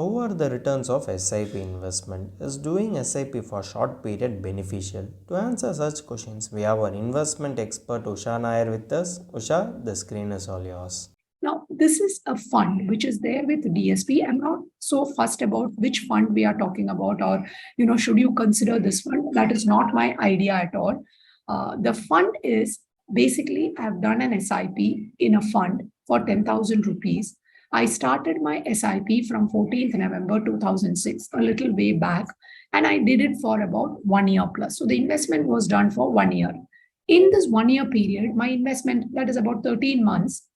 How are the returns of SIP investment? Is doing SIP for short period beneficial? To answer such questions, we have our investment expert Usha Nair with us. Usha, the screen is all yours. Now, this is a fund which is there with DSP. I'm not so fussed about which fund we are talking about, or should you consider this fund? That is not my idea at all. The fund is basically I've done an SIP in a fund for 10,000 rupees. I started my SIP from 14th November 2006, a little way back, and I did it for about 1 year plus. So the investment was done for 1 year. In this 1 year period, my investment, that is about 13 months,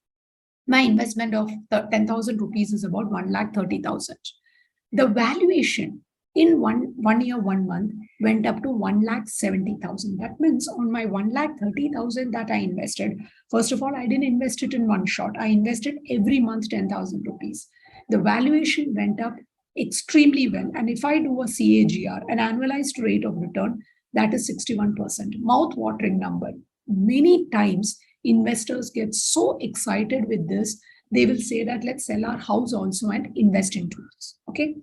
my investment of 10,000 rupees is about 1,30,000. The valuation in one year, 1 month went up to 1,70,000. That means on my 1,30,000 that I invested, first of all, I didn't invest it in one shot. I invested every month 10,000 rupees. The valuation went up extremely well. And if I do a CAGR, an annualized rate of return, that is 61%. Mouth-watering number. Many times investors get so excited with this, they will say that let's sell our house also and invest into this. Okay.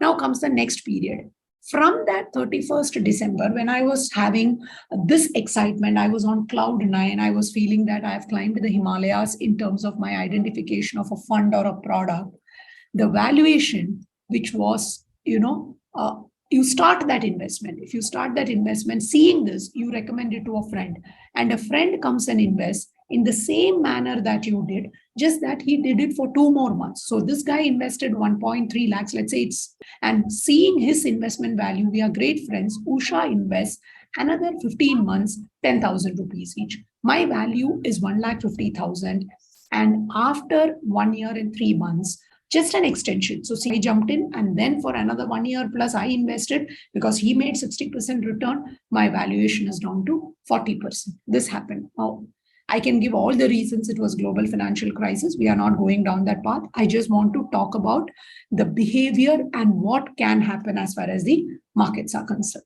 Now comes the next period. From that 31st December, when I was having this excitement, I was on cloud nine. I was feeling that I have climbed the Himalayas in terms of my identification of a fund or a product. The valuation, which was, you start that investment. If you start that investment, seeing this, you recommend it to a friend, and a friend comes and invests in the same manner that you did, just that he did it for 2 more months. So this guy invested 1.3 lakhs, let's say and seeing his investment value, we are great friends. Usha invests another 15 months, 10,000 rupees each. My value is 1,50,000. And after 1 year and 3 months, just an extension. So see, I jumped in, and then for another 1 year plus, I invested because he made 60% return. My valuation is down to 40%. This happened. Now, I can give all the reasons. It was global financial crisis. We are not going down that path. I just want to talk about the behavior and what can happen as far as the markets are concerned.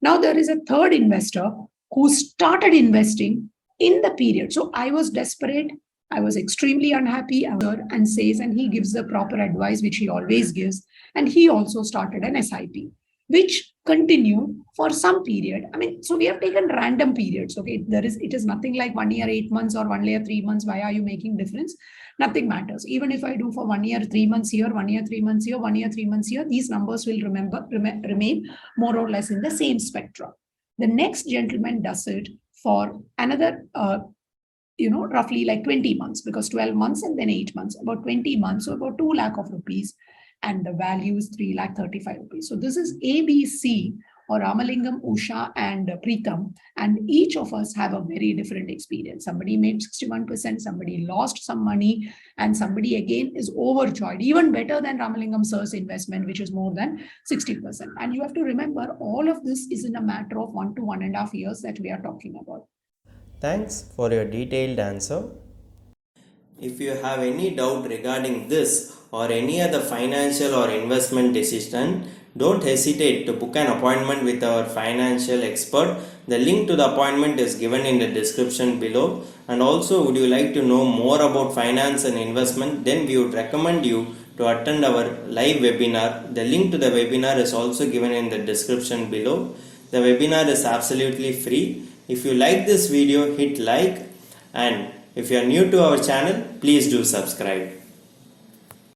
Now, there is a third investor who started investing in the period. So I was desperate. I was extremely unhappy, and says, and he gives the proper advice, which he always gives. And he also started an SIP, which continued for some period. I mean, so we have taken random periods. Okay, it is nothing like 1 year, 8 months, or 1 year, 3 months. Why are you making difference? Nothing matters. Even if I do for 1 year, 3 months here, 1 year, 3 months here, 1 year, 3 months here, these numbers will remain more or less in the same spectrum. The next gentleman does it for another roughly like 20 months, because 12 months and then 8 months, about 20 months, so about 2 lakh of rupees, and the value is 3,35,000 rupees. So this is ABC, or Ramalingam, Usha, and Preetham, and each of us have a very different experience. Somebody made 61%, somebody lost some money, and somebody again is overjoyed, even better than Ramalingam sir's investment, which is more than 60%. And you have to remember, all of this is in a matter of 1 to 1.5 years that we are talking about. Thanks for your detailed answer. If you have any doubt regarding this or any other financial or investment decision, don't hesitate to book an appointment with our financial expert. The link to the appointment is given in the description below. And also, would you like to know more about finance and investment? Then we would recommend you to attend our live webinar. The link to the webinar is also given in the description below. The webinar is absolutely free. If you like this video, hit like, and if you are new to our channel, please do subscribe.